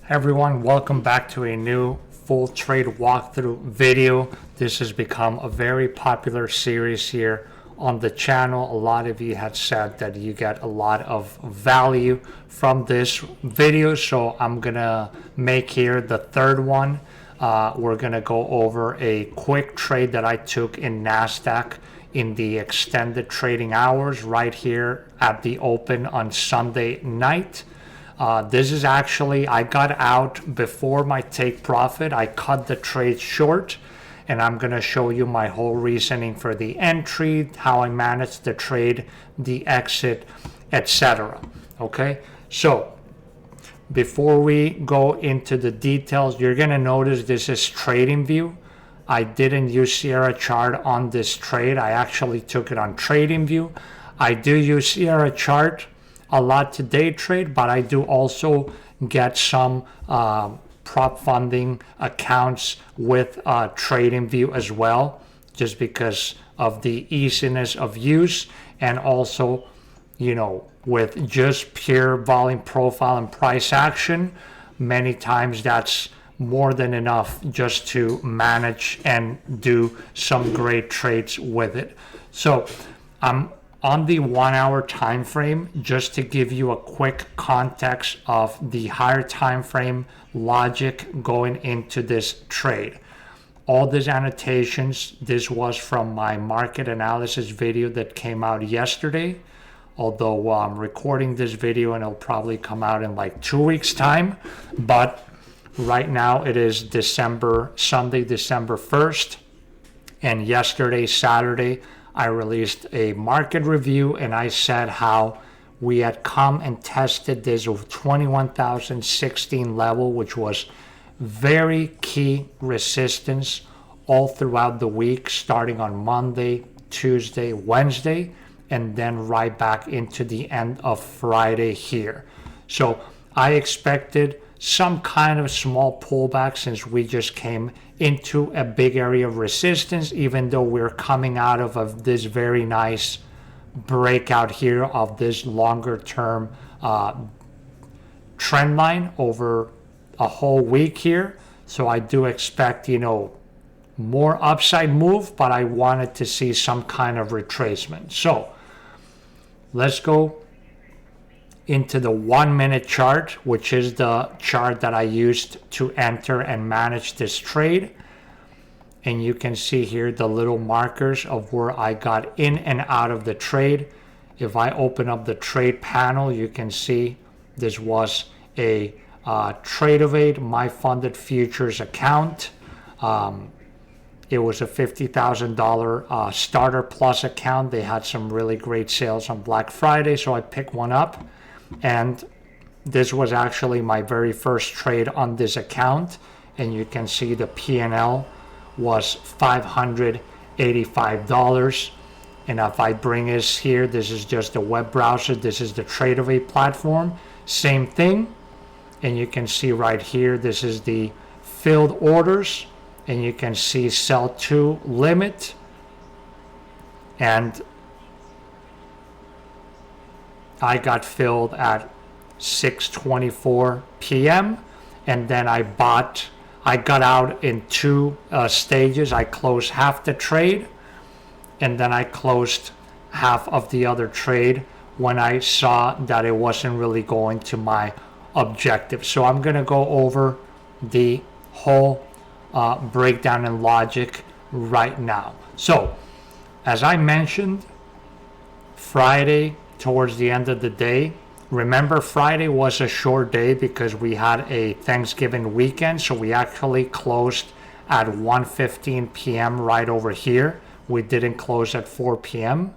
Everyone, welcome back to a new full trade walkthrough video. This has become a very popular series here on the channel. A lot of you had said that you get a lot of value from this video, so I'm gonna make here the third one. We're gonna go over a quick trade that I took in NASDAQ in the extended trading hours right here at the open on Sunday night. This is actually, I got out before my take profit. I cut the trade short, and I'm going to show you my whole reasoning for the entry, how I managed the trade, the exit, etc. Okay, so before we go into the details, you're going to notice this is TradingView. I didn't use Sierra Chart on this trade. I actually took it on TradingView. I do use Sierra Chart a lot to day trade, but I do also get some prop funding accounts with TradingView as well, just because of the easiness of use, and also, you know, with just pure volume profile and price action, many times that's more than enough just to manage and do some great trades with it. So I'm on the 1 hour time frame, just to give you a quick context of the higher time frame logic going into this trade. All these annotations, this was from my market analysis video that came out yesterday, although I'm recording this video and it'll probably come out in like 2 weeks time. But right now it is Sunday, December 1st, and yesterday, Saturday, I released a market review, and I said how we had come and tested this 21,016 level, which was very key resistance all throughout the week, starting on Monday, Tuesday, Wednesday, and then right back into the end of Friday here. So I expected some kind of small pullback since we just came into a big area of resistance, even though we're coming out of this very nice breakout here of this longer term trend line over a whole week here. So I do expect, you know, more upside move, but I wanted to see some kind of retracement. So let's go into the 1 minute chart, which is the chart that I used to enter and manage this trade. And you can see here the little markers of where I got in and out of the trade. If I open up the trade panel, you can see this was a Tradovate My Funded Futures account. It was a $50,000 starter plus account. They had some really great sales on Black Friday, so I picked one up. And this was actually my very first trade on this account, and you can see the P&L was $585. And if I bring this here, this is just a web browser, this is the Tradovate platform, same thing. And you can see right here, this is the filled orders, and you can see sell to limit, and I got filled at 6:24 p.m. and then I got out in two stages. I closed half the trade, and then I closed half of the other trade when I saw that it wasn't really going to my objective. So I'm going to go over the whole breakdown and logic right now. So as I mentioned, Friday, towards the end of the day, remember Friday was a short day because we had a Thanksgiving weekend, so we actually closed at 1:15 p.m. right over here. We didn't close at 4 p.m.,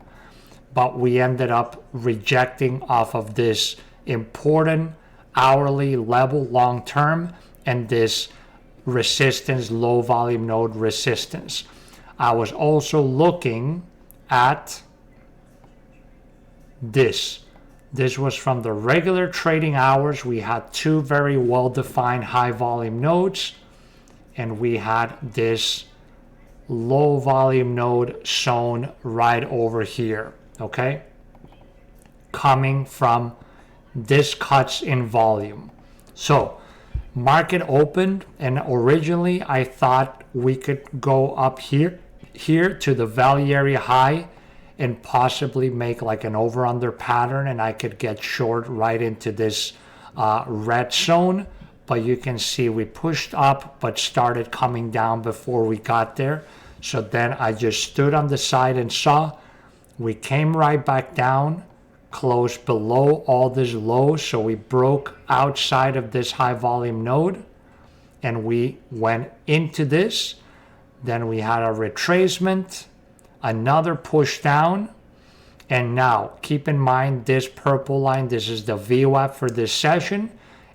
but we ended up rejecting off of this important hourly level long term and this resistance, low volume node resistance. I was also looking at this was from the regular trading hours. We had two very well defined high volume nodes, and we had this low volume node shown right over here, okay, coming from this cuts in volume. So market opened, and originally I thought we could go up here to the value area high and possibly make like an over under pattern, and I could get short right into this red zone. But you can see we pushed up but started coming down before we got there. So then I just stood on the side and saw. We came right back down, closed below all this low, so we broke outside of this high volume node and we went into this. Then we had a retracement, another push down, and now keep in mind this purple line, this is the VWAP for this session,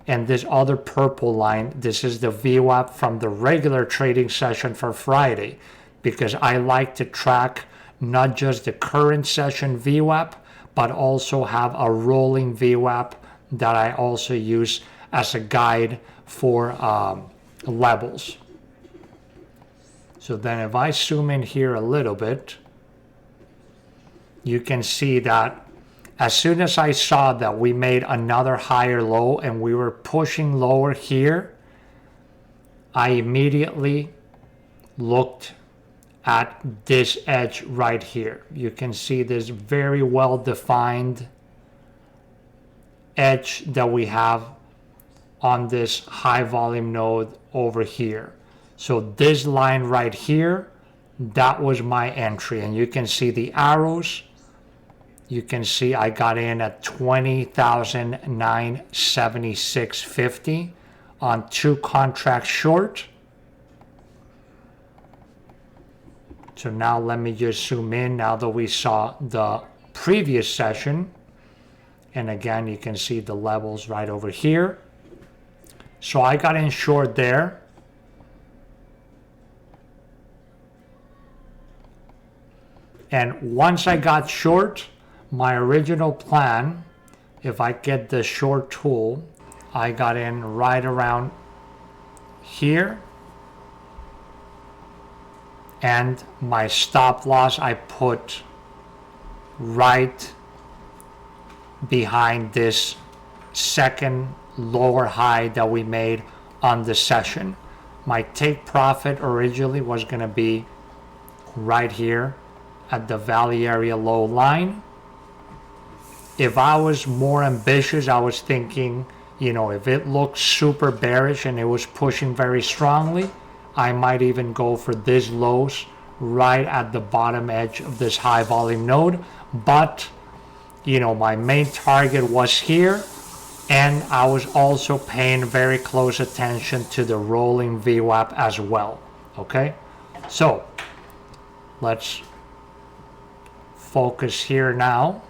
and this other purple line, this is the VWAP from the regular trading session for Friday, because I like to track not just the current session VWAP, but also have a rolling VWAP that I also use as a guide for levels. So then if I zoom in here a little bit, you can see that as soon as I saw that we made another higher low and we were pushing lower here, I immediately looked at this edge right here. You can see this very well defined edge that we have on this high volume node over here. So this line right here, that was my entry, and you can see the arrows. You can see I got in at 20,976.50 on 2 contracts short. So now let me just zoom in now that we saw the previous session. And again, you can see the levels right over here. So I got in short there. And once I got short, my original plan, if I get the short tool, I got in right around here. And my stop loss I put right behind this second lower high that we made on the session. My take profit originally was going to be right here at the value area low line. If I was more ambitious, I was thinking, you know, if it looked super bearish and it was pushing very strongly, I might even go for these lows right at the bottom edge of this high volume node. But, you know, my main target was here, and I was also paying very close attention to the rolling VWAP as well. Okay, so let's focus here now.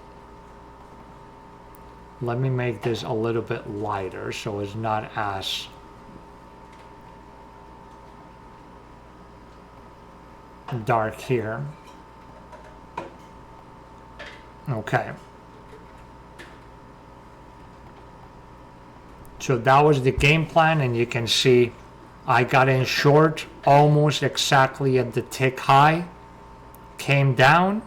Let me make this a little bit lighter so it's not as dark here. Okay. So that was the game plan, and you can see I got in short almost exactly at the tick high, came down.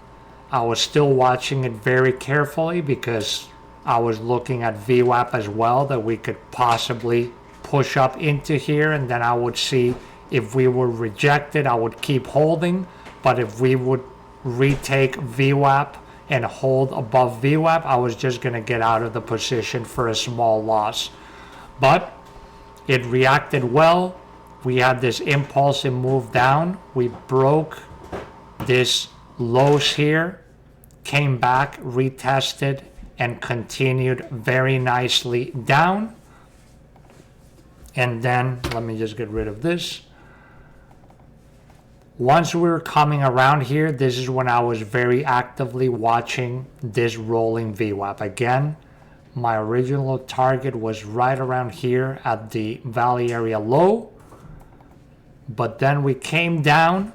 I was still watching it very carefully because I was looking at VWAP as well, that we could possibly push up into here, and then I would see if we were rejected, I would keep holding, but if we would retake VWAP and hold above VWAP, I was just going to get out of the position for a small loss. But it reacted well. We had this impulsive move down. We broke this lows here, came back, retested, and continued very nicely down. And then, let me just get rid of this. Once we were coming around here, this is when I was very actively watching this rolling VWAP. Again, my original target was right around here at the value area low. But then we came down,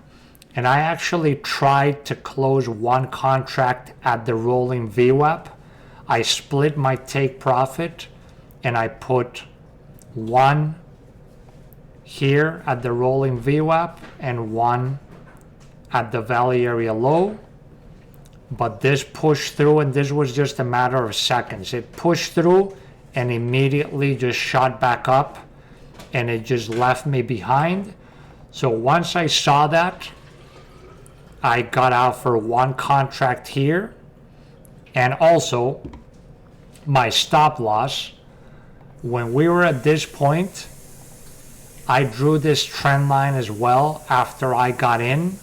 and I actually tried to close one contract at the rolling VWAP. I split my take profit, and I put one here at the rolling VWAP and one at the value area low. But this pushed through, and this was just a matter of seconds. It pushed through and immediately just shot back up and it just left me behind. So once I saw that, I got out for one contract here, and also my stop loss. When we were at this point, I drew this trend line as well after I got in,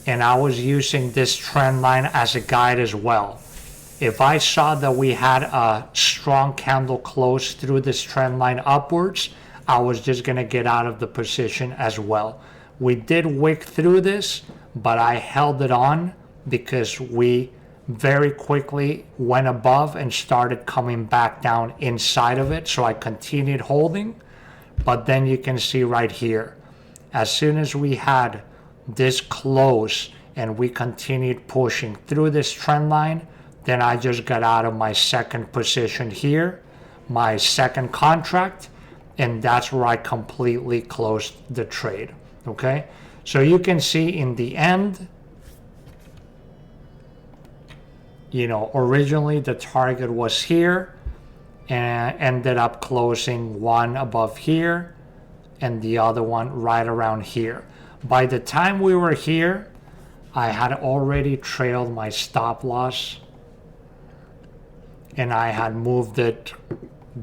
and I was using this trend line as a guide as well. If I saw that we had a strong candle close through this trend line upwards, I was just gonna get out of the position as well. We did wick through this, but I held it on because we very quickly went above and started coming back down inside of it. So I continued holding, but then you can see right here, as soon as we had this close and we continued pushing through this trend line, then I just got out of my second position here, my second contract, and that's where I completely closed the trade. Okay, so you can see in the end, you know, originally the target was here and ended up closing one above here and the other one right around here. By the time we were here, I had already trailed my stop loss and I had moved it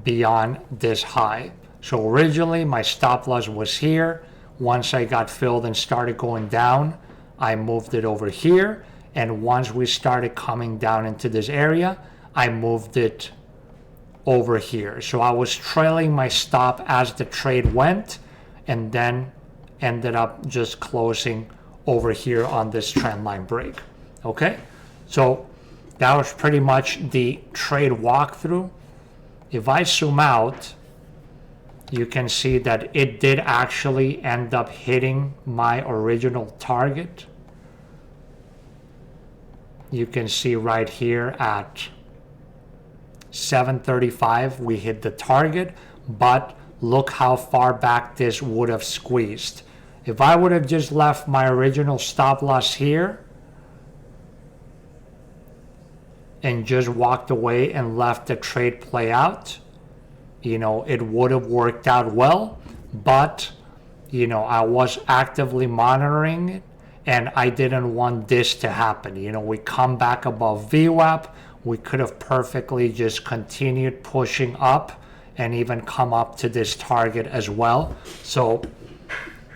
beyond this high. So originally my stop loss was here. Once I got filled and started going down, I moved it over here. And once we started coming down into this area, I moved it over here. So I was trailing my stop as the trade went, and then ended up just closing over here on this trend line break. Okay, so that was pretty much the trade walkthrough. If I zoom out, you can see that it did actually end up hitting my original target. You can see right here at 7:35 we hit the target, but look how far back this would have squeezed. If I would have just left my original stop loss here and just walked away and left the trade play out, you know, it would have worked out well, but you know, I was actively monitoring it and I didn't want this to happen. You know, we come back above VWAP, we could have perfectly just continued pushing up and even come up to this target as well. So,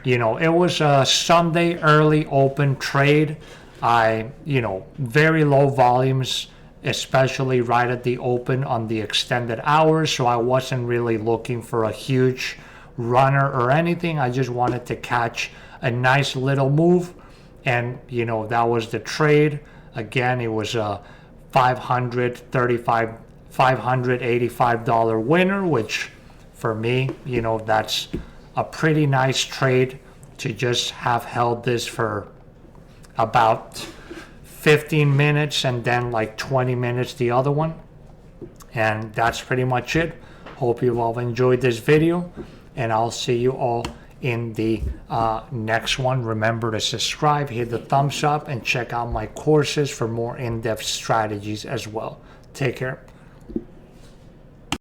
you know, it was a Sunday early open trade. You know, very low volumes, especially right at the open on the extended hours. So I wasn't really looking for a huge runner or anything. I just wanted to catch a nice little move. And, you know, that was the trade. Again, it was a $585 winner, which for me, you know, that's a pretty nice trade to just have held this for about 15 minutes and then like 20 minutes the other one. And that's pretty much it. Hope you all enjoyed this video, and I'll see you all in the next one. Remember to subscribe, hit the thumbs up, and check out my courses for more in-depth strategies as well. Take care.